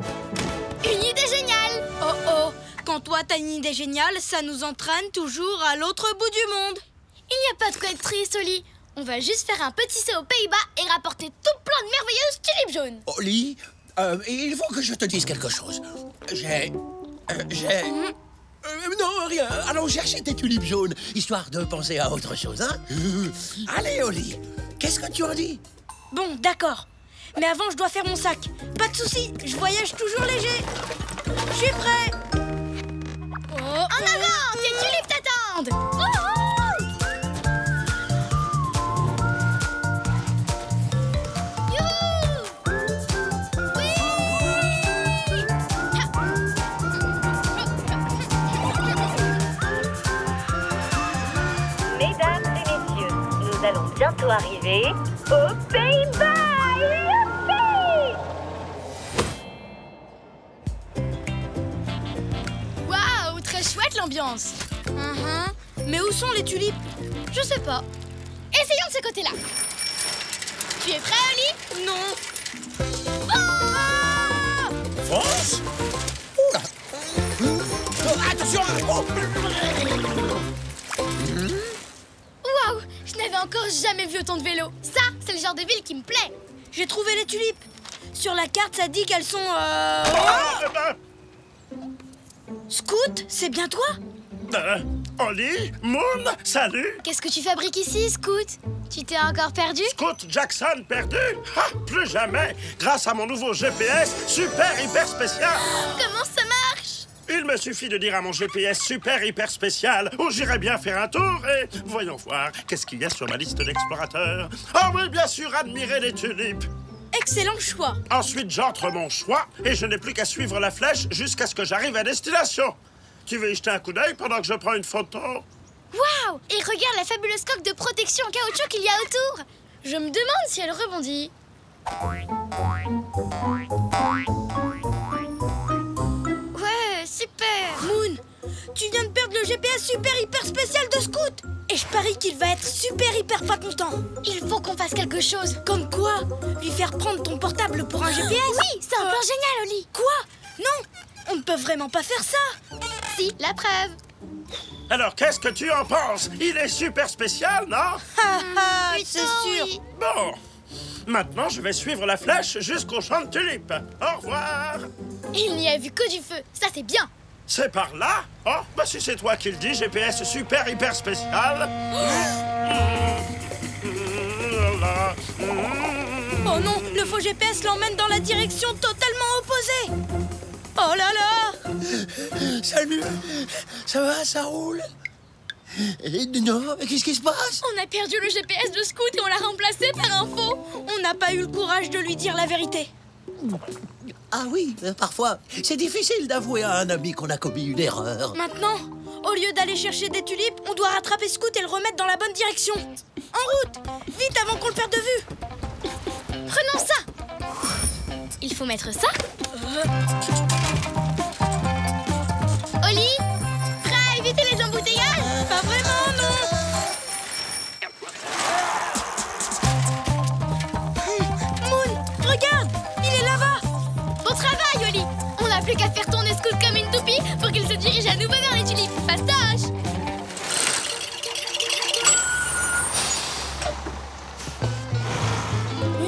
une idée géniale. Oh oh! Quand toi t'as une idée géniale, ça nous entraîne toujours à l'autre bout du monde. Il n'y a pas de quoi être triste, Oli. On va juste faire un petit saut aux Pays-Bas et rapporter tout plein de merveilleuses tulipes jaunes. Oli, il faut que je te dise quelque chose. Non, rien. Allons chercher tes tulipes jaunes, histoire de penser à autre chose, hein? Allez, Oli, qu'est-ce que tu en dis? Bon, d'accord. Mais avant, je dois faire mon sac. Pas de souci, je voyage toujours léger. Je suis prêt. En avant, tes tulipes t'attendent. Mesdames et messieurs, nous allons bientôt arriver aux Pays-Bas. Youpi! Waouh, très chouette l'ambiance. Mais où sont les tulipes? Je sais pas. Essayons de ce côté-là. Tu es prêt, Oli? Non. France? Oula! Attention! Waouh, je n'avais encore jamais vu autant de vélos. Ça, c'est le genre de ville qui me plaît. J'ai trouvé les tulipes. Sur la carte, ça dit qu'elles sont... Scout, c'est bien toi? Oli, Moon, salut! Qu'est-ce que tu fabriques ici, Scout? Tu t'es encore perdu? Scout Jackson perdu? Ah, plus jamais! Grâce à mon nouveau GPS super hyper spécial! Comment ça marche? Il me suffit de dire à mon GPS super hyper spécial où j'irai bien faire un tour et voyons voir qu'est-ce qu'il y a sur ma liste d'explorateurs. Ah oui, bien sûr, admirer les tulipes. Excellent choix. Ensuite, j'entre mon choix et je n'ai plus qu'à suivre la flèche jusqu'à ce que j'arrive à destination. Tu veux y jeter un coup d'œil pendant que je prends une photo? Waouh! Et regarde la fabuleuse coque de protection en caoutchouc qu'il y a autour. Je me demande si elle rebondit. Ouais, super. Moon, tu viens de perdre le GPS super hyper spécial de Scout. Et je parie qu'il va être super hyper pas content. Il faut qu'on fasse quelque chose. Comme quoi? Lui faire prendre ton portable pour un GPS? Oui, c'est un plan génial, Oli. Quoi? Non, on ne peut vraiment pas faire ça. Si, la preuve. Alors, qu'est-ce que tu en penses? Il est super spécial, non? C'est sûr. Oui. Bon. Maintenant, je vais suivre la flèche jusqu'au champ de tulipes. Au revoir. Il n'y a vu que du feu. Ça, c'est bien. C'est par là? Oh, bah si c'est toi qui le dis, GPS super hyper spécial. Oh non, le faux GPS l'emmène dans la direction totalement opposée. Oh là là. Salut. Ça va, ça roule? Non, mais qu'est-ce qui se passe? On a perdu le GPS de Scout et on l'a remplacé par un faux. On n'a pas eu le courage de lui dire la vérité. Ah oui, parfois, c'est difficile d'avouer à un ami qu'on a commis une erreur. Maintenant, au lieu d'aller chercher des tulipes, on doit rattraper Scout et le remettre dans la bonne direction. En route! Vite avant qu'on le perde de vue. Prenons ça. Il faut mettre ça. Oli, prêt à éviter les embouteillages? Pas vraiment, non. Moon, regarde, il est là-bas. Bon travail, Oli. On n'a plus qu'à faire tourner Scout comme une toupie pour qu'il se dirige à nouveau vers les tulipes. Fastoche.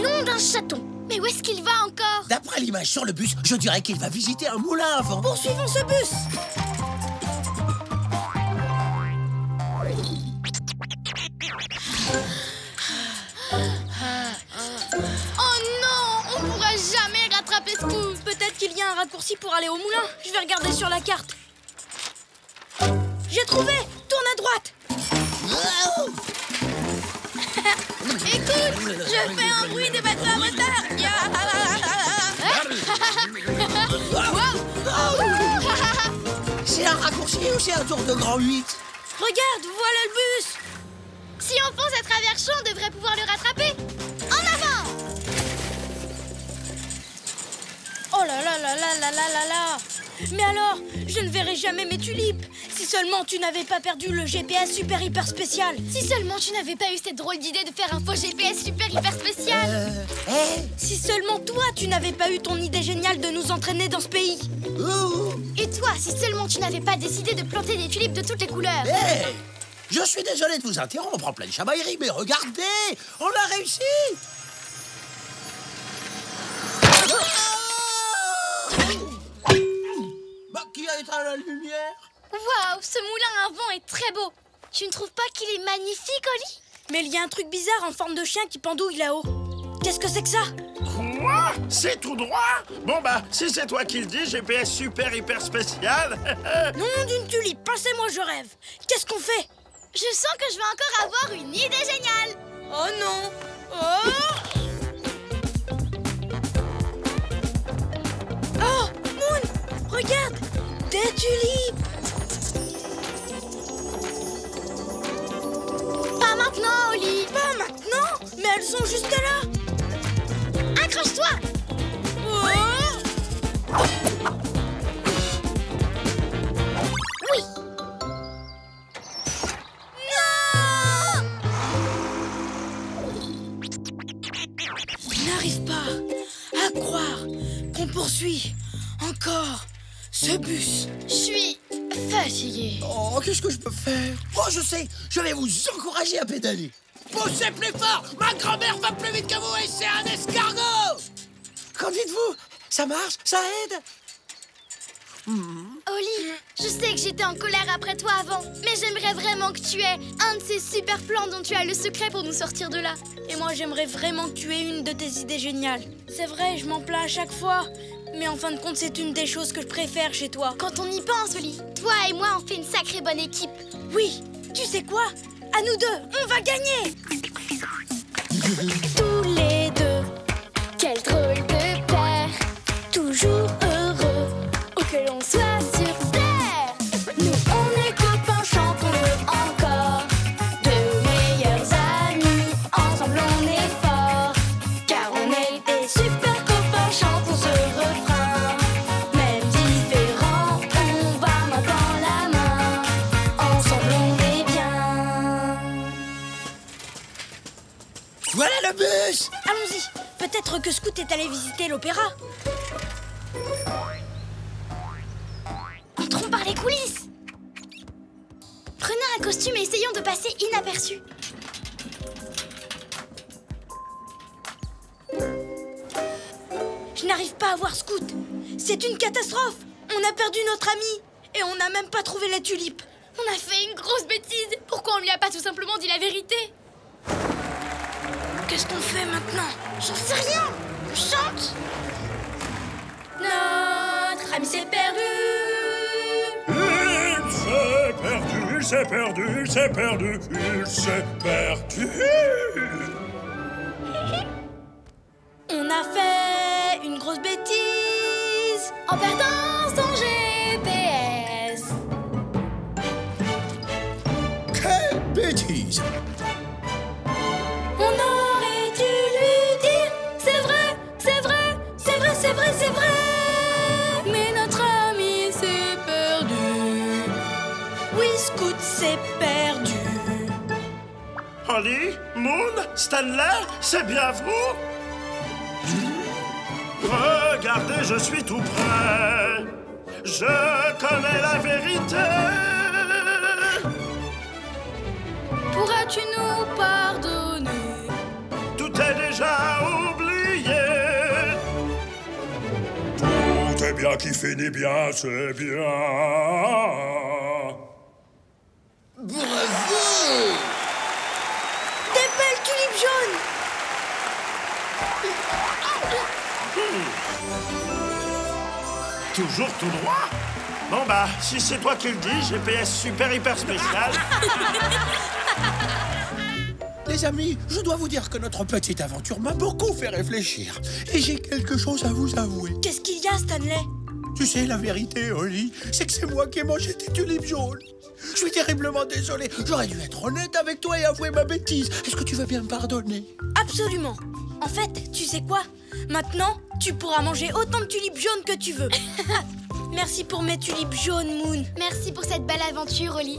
Nom d'un chaton. Mais où est-ce qu'il va encore? D'après l'image sur le bus, je dirais qu'il va visiter un moulin à vent. Poursuivons ce bus. Oh non, on pourra jamais rattraper Scout. Peut-être qu'il y a un raccourci pour aller au moulin. Je vais regarder sur la carte. J'ai trouvé. Tourne à droite. Écoute, je fais un bruit des bateaux à moteur. C'est un raccourci ou c'est un tour de grand 8? Regarde, voilà le bus. Si on fonce à travers champ, on devrait pouvoir le rattraper. En avant! Oh là là là là là là là là. Mais alors, je ne verrai jamais mes tulipes. Si seulement tu n'avais pas perdu le GPS super hyper spécial. Si seulement tu n'avais pas eu cette drôle d'idée de faire un faux GPS super hyper spécial. Si seulement toi, tu n'avais pas eu ton idée géniale de nous entraîner dans ce pays. Et toi, si seulement tu n'avais pas décidé de planter des tulipes de toutes les couleurs. Je suis désolé de vous interrompre en pleine chamaillerie, mais regardez, on a réussi. Bah, qui a éteint la lumière? Waouh, ce moulin à vent est très beau. Tu ne trouves pas qu'il est magnifique, Oli? Mais il y a un truc bizarre en forme de chien qui pendouille là-haut. Qu'est-ce que c'est que ça? Quoi? C'est tout droit? Bon bah, si c'est toi qui le dis, GPS super hyper spécial. Nom d'une tulipe, passez-moi, je rêve. Qu'est-ce qu'on fait? Je sens que je vais encore avoir une idée géniale. Oh non. Oh! Oh, Moon, regarde, des tulipes. Pas maintenant, Oli. Pas maintenant? Mais elles sont juste là. Accroche-toi. Oh! Oui. Non! Je n'arrive pas à croire qu'on poursuit encore ce bus. Je suis fatiguée. Oh, qu'est-ce que je peux faire? Oh, je sais, je vais vous encourager à pédaler. Poussez plus fort! Ma grand-mère va plus vite que vous et c'est un escargot! Qu'en dites-vous? Ça marche? Ça aide? Oli, je sais que j'étais en colère après toi avant, mais j'aimerais vraiment que tu aies un de ces super plans dont tu as le secret pour nous sortir de là. Et moi, j'aimerais vraiment que tu aies une de tes idées géniales. C'est vrai, je m'en plains à chaque fois. Mais en fin de compte, c'est une des choses que je préfère chez toi. Quand on y pense, Oli, toi et moi, on fait une sacrée bonne équipe. Oui, tu sais quoi? À nous deux, on va gagner! Tous les deux, quel drôle de paire, toujours heureux, où que l'on soit sur terre. Nous, on est copains, chantons-le encore, de meilleurs amis, ensemble on est forts, car on est des Peut-être que Scout est allé visiter l'opéra. Entrons par les coulisses. Prenez un costume et essayons de passer inaperçus. Je n'arrive pas à voir Scout. C'est une catastrophe. On a perdu notre ami. Et on n'a même pas trouvé les tulipes. On a fait une grosse bêtise. Pourquoi on lui a pas tout simplement dit la vérité? Qu'est-ce qu'on fait maintenant? J'en sais rien. On chante. Notre ami s'est perdu. Il s'est perdu, il s'est perdu, il s'est perdu, il s'est perdu. On a fait une grosse bêtise En perdant son GPS. Quelle bêtise! On aurait dû lui dire c'est vrai, c'est vrai, c'est vrai, c'est vrai, c'est vrai. Mais notre ami s'est perdu. Oui, Scout s'est perdu. Holly, Moon, Stanley, c'est bien vous? Regardez, je suis tout prêt. Je connais la vérité. Pourras-tu nous pardonner? Tout est déjà oublié. Tout est bien qui finit bien, c'est bien. Bravo! Des belles tulipes jaunes. Toujours tout droit? Bon bah, si c'est toi qui le dis, GPS super hyper spécial. Les amis, je dois vous dire que notre petite aventure m'a beaucoup fait réfléchir. Et j'ai quelque chose à vous avouer. Qu'est-ce qu'il y a, Stanley? Tu sais, la vérité, Holly, c'est que c'est moi qui ai mangé tes tulipes jaunes. Je suis terriblement désolé. J'aurais dû être honnête avec toi et avouer ma bêtise. Est-ce que tu veux bien me pardonner? Absolument. En fait, tu sais quoi? Maintenant, tu pourras manger autant de tulipes jaunes que tu veux. Merci pour mes tulipes jaunes, Moon. Merci pour cette belle aventure, Oli.